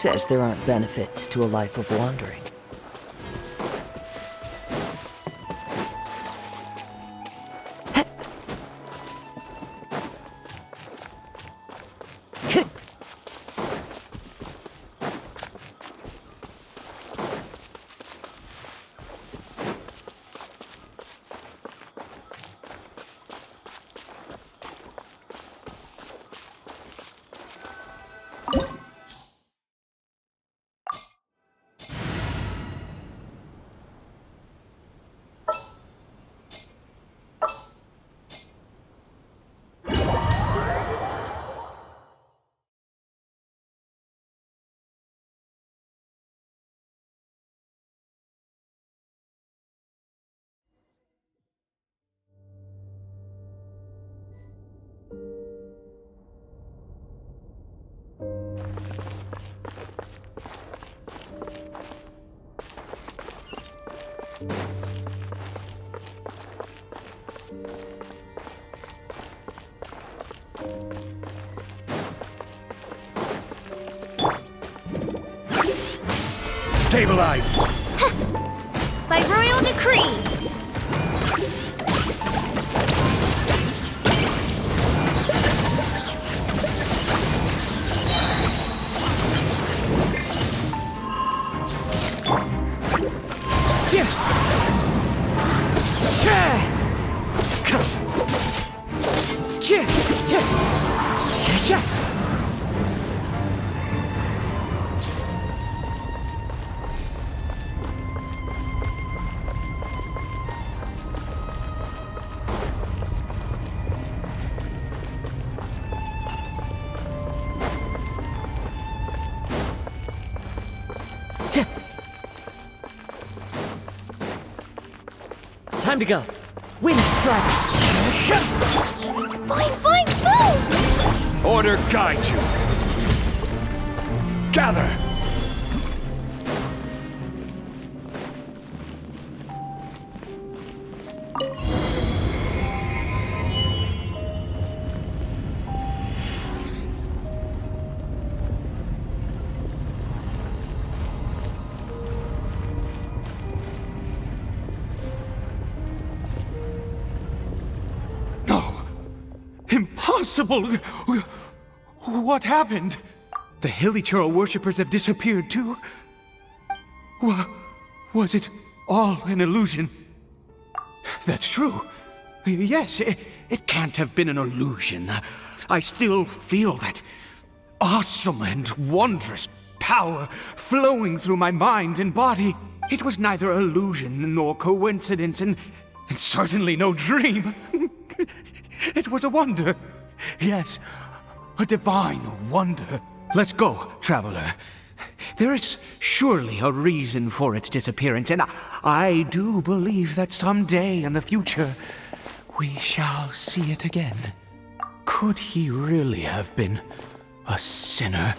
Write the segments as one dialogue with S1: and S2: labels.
S1: says there aren't benefits to a life of wandering?
S2: Stabilize!
S3: By royal decree!
S1: Time to go. Wind strike.
S3: Fine, move!
S2: Order guide you. Gather!
S4: Impossible! What happened? The Hilichurl worshippers have disappeared too? Was it all an illusion? That's true. Yes, it can't have been an illusion. I still feel that awesome and wondrous power flowing through my mind and body. It was neither illusion nor coincidence, and certainly no dream. It was a wonder. Yes, a divine wonder. Let's go, traveler. There is surely a reason for its disappearance, and I do believe that someday in the future, we shall see it again. Could he really have been a sinner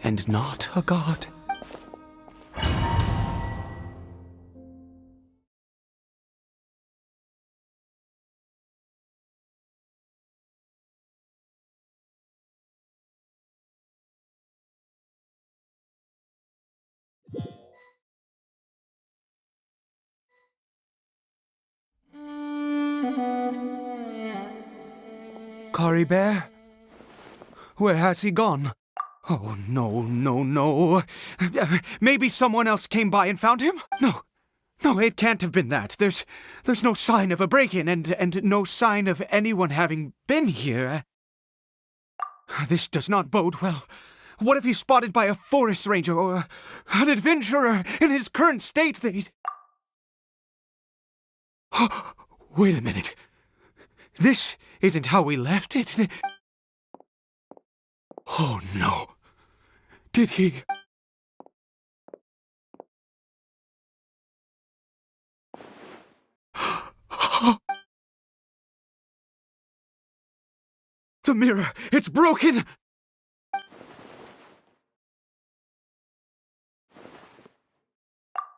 S4: and not a god? Caribert? Where has he gone? Oh, no. Maybe someone else came by and found him? No, it can't have been that. There's no sign of a break-in and no sign of anyone having been here. This does not bode well. What if he's spotted by a forest ranger or an adventurer in his current state? Wait a minute. This isn't how we left it. Oh no. Did he... The mirror! It's broken!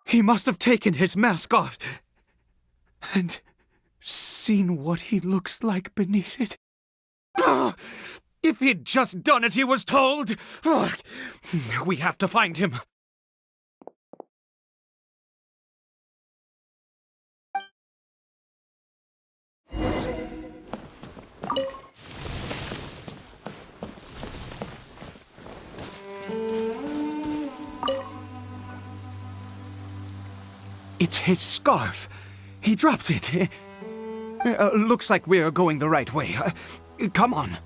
S4: He must have taken his mask off and seen what he looks like beneath it. If he'd just done as he was told! Ugh. We have to find him. It's his scarf. He dropped it. Looks like we're going the right way. Come on.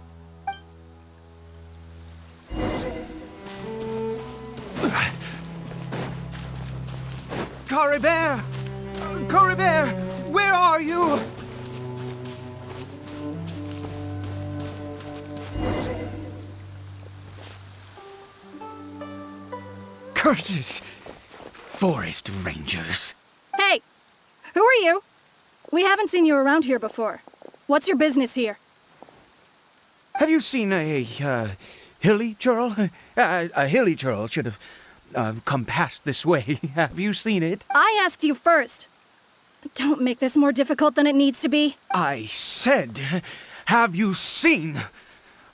S4: Caribert! Caribert! Where are you? Curses! Forest rangers.
S5: Hey! Who are you? We haven't seen you around here before. What's your business here?
S4: Have you seen a hilly churl? A hilly churl should have come past this way. Have you seen it?
S5: I asked you first. Don't make this more difficult than it needs to be.
S4: I said, have you seen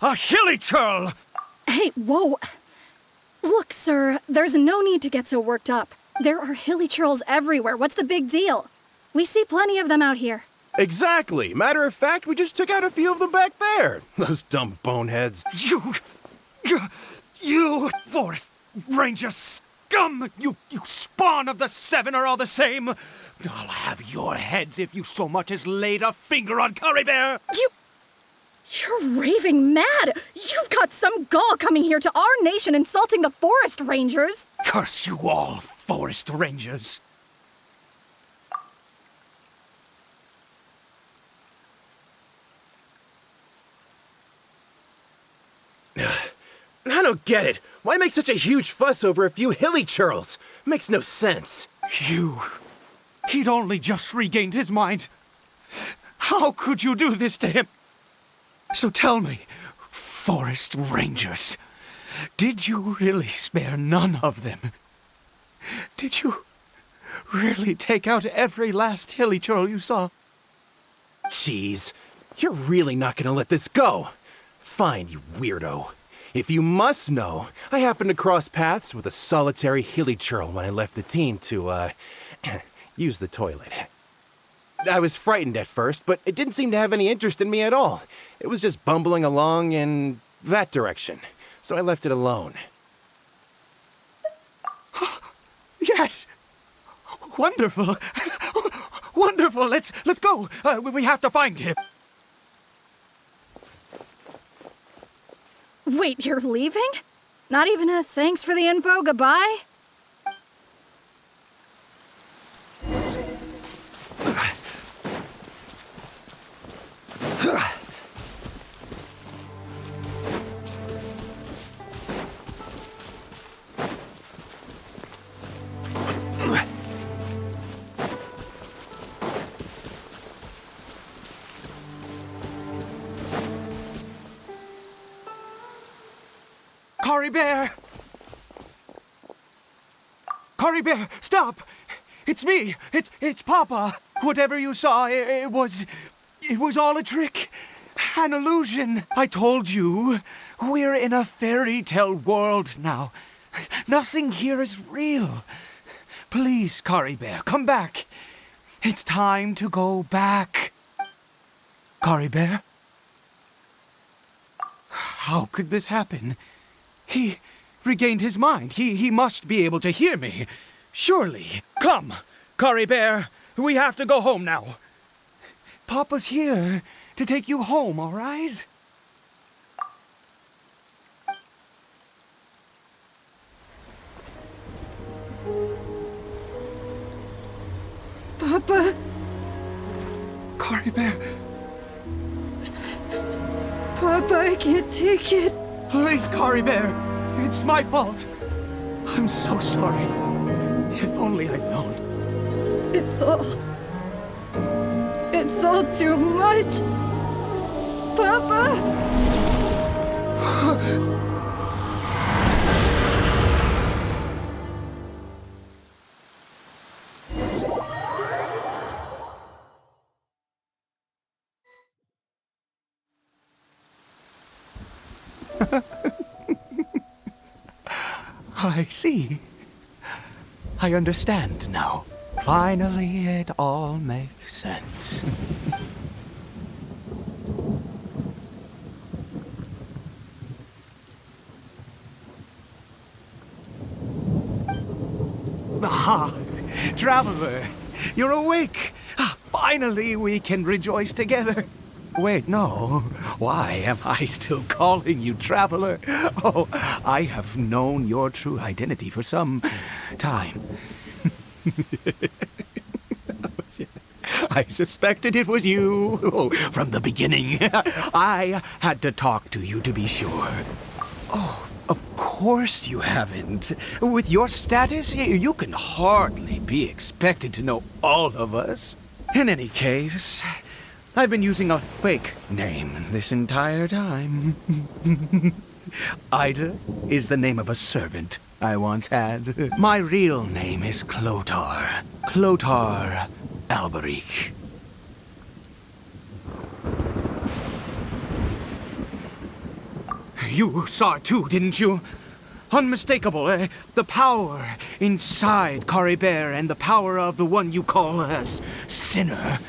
S4: a hilly churl?
S5: Hey, whoa! Look, sir, there's no need to get so worked up. There are hilly churls everywhere. What's the big deal? We see plenty of them out here.
S6: Exactly. Matter of fact, we just took out a few of them back there. Those dumb boneheads.
S4: You forest ranger scum! You spawn of the seven are all the same. I'll have your heads if you so much as laid a finger on Caribert.
S5: You're raving mad! You've got some gall coming here to our nation insulting the forest rangers!
S4: Curse you all, forest rangers.
S6: I don't get it. Why make such a huge fuss over a few hilly churls? Makes no sense.
S4: He'd only just regained his mind. How could you do this to him? So tell me, forest rangers, did you really spare none of them? Did you really take out every last hilly churl you saw?
S6: Jeez, you're really not gonna let this go. Fine, you weirdo. If you must know, I happened to cross paths with a solitary hilly churl when I left the team to, use the toilet. I was frightened at first, but it didn't seem to have any interest in me at all. It was just bumbling along in that direction, so I left it alone.
S4: Yes! Wonderful! Wonderful! Let's go! We have to find him!
S5: Wait, you're leaving? Not even a thanks for the info, goodbye?
S4: Caribert! Caribert, stop! It's me! It's Papa! Whatever you saw, it was all a trick. An illusion. I told you, we're in a fairy tale world now. Nothing here is real. Please, Caribert, come back. It's time to go back. Caribert? How could this happen? He regained his mind. He must be able to hear me. Surely. Come, Caribert. We have to go home now. Papa's here to take you home, all right?
S5: Papa?
S4: Caribert,
S5: Papa, I can't take it.
S4: please, Caribert. It's my fault. I'm so sorry. If only I'd known.
S5: It's all too much. Papa?
S4: I see. I understand now. Finally, it all makes sense. Ah, Traveler, you're awake. Finally, we can rejoice together. Wait, no. Why am I still calling you Traveler? Oh, I have known your true identity for some time. I suspected it was you from the beginning. I had to talk to you to be sure. Oh, of course you haven't. With your status, you can hardly be expected to know all of us. In any case, I've been using a fake name this entire time. Ida is the name of a servant I once had. My real name is Clotar. Clotar Alberic. You saw it too, didn't you? Unmistakable, the power inside Caribert and the power of the one you call a sinner.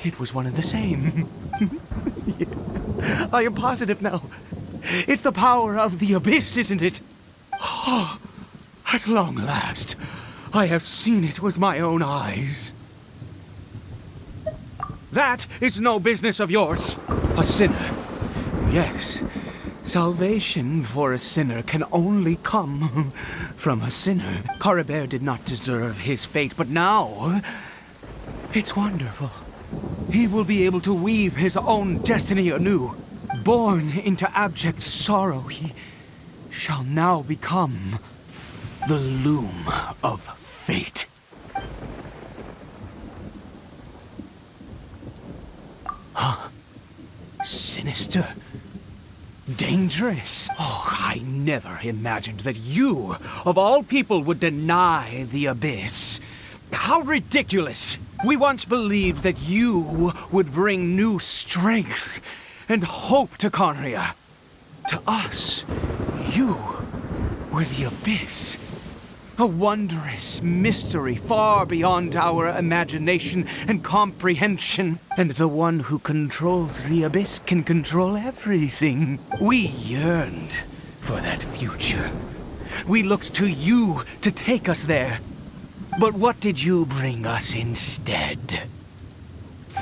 S4: It was one and the same. I am positive now. It's the power of the abyss, isn't it? Oh, at long last, I have seen it with my own eyes. That is no business of yours. A sinner. Yes. Salvation for a sinner can only come from a sinner. Caribert did not deserve his fate, but now it's wonderful. He will be able to weave his own destiny anew. Born into abject sorrow, he shall now become the loom of fate. Huh? Sinister. Dangerous. Oh, I never imagined that you, of all people, would deny the abyss. How ridiculous! We once believed that you would bring new strength and hope to Conria. To us, you were the abyss. A wondrous mystery far beyond our imagination and comprehension. And the one who controls the abyss can control everything. We yearned for that future. We looked to you to take us there. But what did you bring us instead?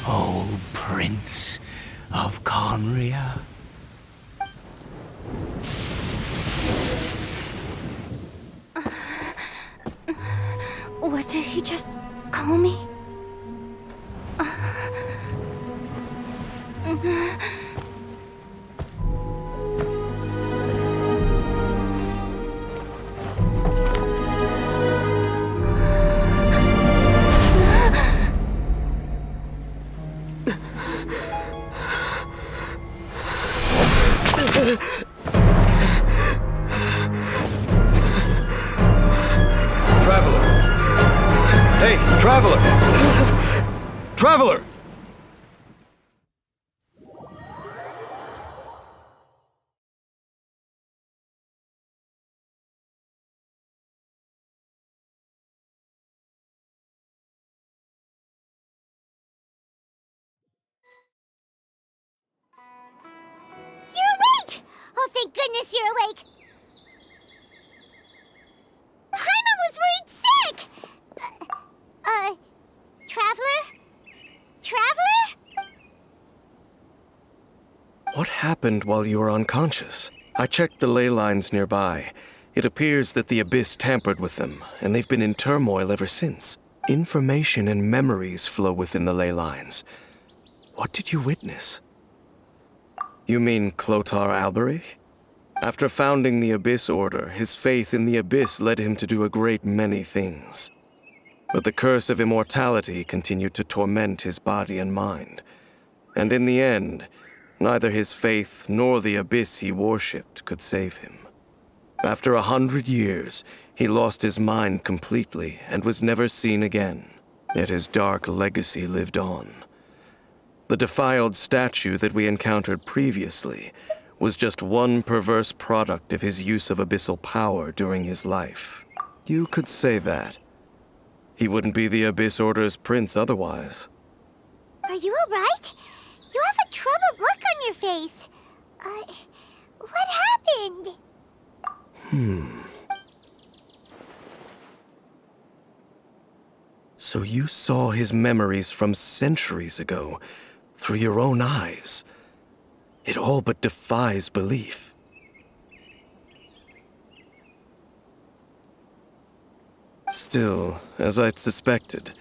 S4: Oh, Prince of Conria.
S3: What did he just call me?
S7: Hey, Traveler! Traveler!
S3: You're awake! Oh, thank goodness you're awake! Paimon was worried sick! Traveler? Traveler?
S7: What happened while you were unconscious? I checked the ley lines nearby. It appears that the Abyss tampered with them, and they've been in turmoil ever since. Information and memories flow within the ley lines. What did you witness? You mean Clotar Alberic? After founding the Abyss Order, his faith in the Abyss led him to do a great many things. But the curse of immortality continued to torment his body and mind. And in the end, neither his faith nor the Abyss he worshipped could save him. After 100 years, he lost his mind completely and was never seen again. Yet his dark legacy lived on. The defiled statue that we encountered previously was just one perverse product of his use of abyssal power during his life. You could say that. He wouldn't be the Abyss Order's prince otherwise.
S3: Are you alright? You have a troubled look on your face. What happened?
S7: So you saw his memories from centuries ago through your own eyes. It all but defies belief. Still, as I'd suspected,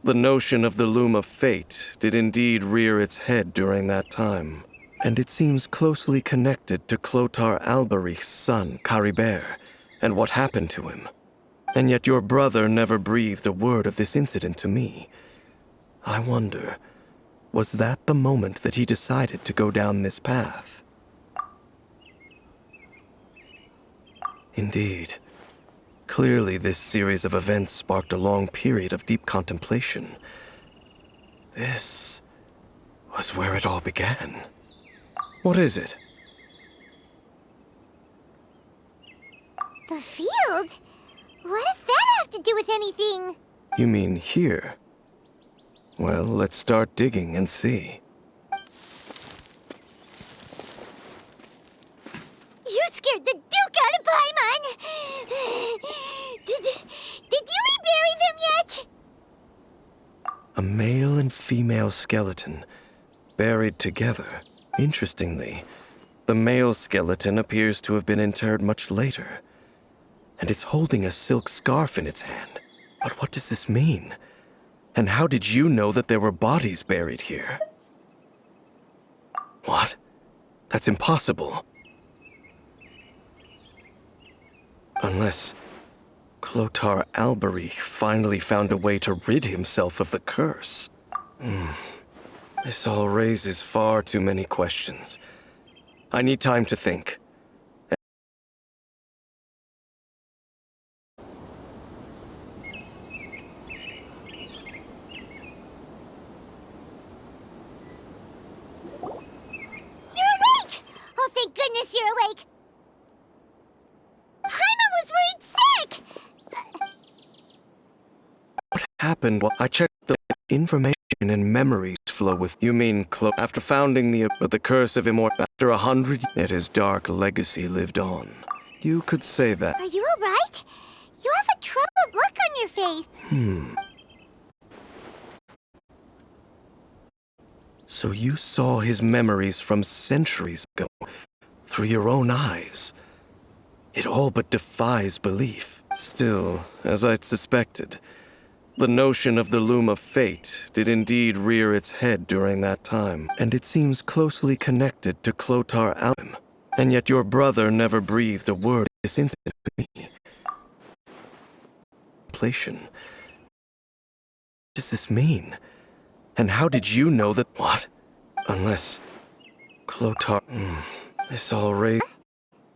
S7: the notion of the Loom of Fate did indeed rear its head during that time, and it seems closely connected to Clothar Alberich's son, Caribert, and what happened to him. And yet your brother never breathed a word of this incident to me. I wonder, was that the moment that he decided to go down this path? Indeed. Clearly, this series of events sparked a long period of deep contemplation. This was where it all began. What is it?
S3: The field? What does that have to do with anything?
S7: You mean here? Well, let's start digging and see.
S3: You scared the Duke out of Paimon! Did you rebury them yet?
S7: A male and female skeleton, buried together. Interestingly, the male skeleton appears to have been interred much later, and it's holding a silk scarf in its hand. But what does this mean? And how did you know that there were bodies buried here? What? That's impossible. Unless Clothar Alberich finally found a way to rid himself of the curse. This all raises far too many questions. I need time to think.
S3: You're awake! Oh, thank goodness you're awake! Paimon was worried sick!
S7: What happened while I checked the information and memories flow with... You mean after founding the curse of immortality, after 100 yet his dark legacy lived on. You could say that.
S3: Are you alright? You have a troubled look on your face.
S7: So you saw his memories from centuries ago through your own eyes. It all but defies belief. Still, as I'd suspected, the notion of the Loom of Fate did indeed rear its head during that time, and it seems closely connected to Clothar Alberich. And yet your brother never breathed a word of this incident to me. What does this mean? And how did you know that... What? Unless... Clothar... This all raised...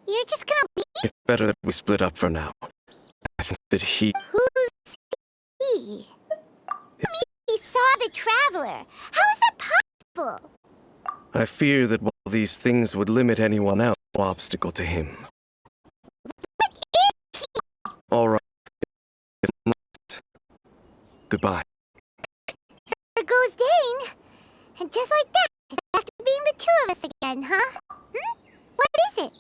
S3: You're just gonna leave?
S7: It's better that we split up for now. I think that he...
S3: Who's he? He saw the Traveler. How is that possible?
S7: I fear that while these things would limit anyone else, no obstacle to him.
S3: What is he?
S7: All right. Goodbye.
S3: There goes Dane. And just like that, it's back to being the two of us again, huh? What is it?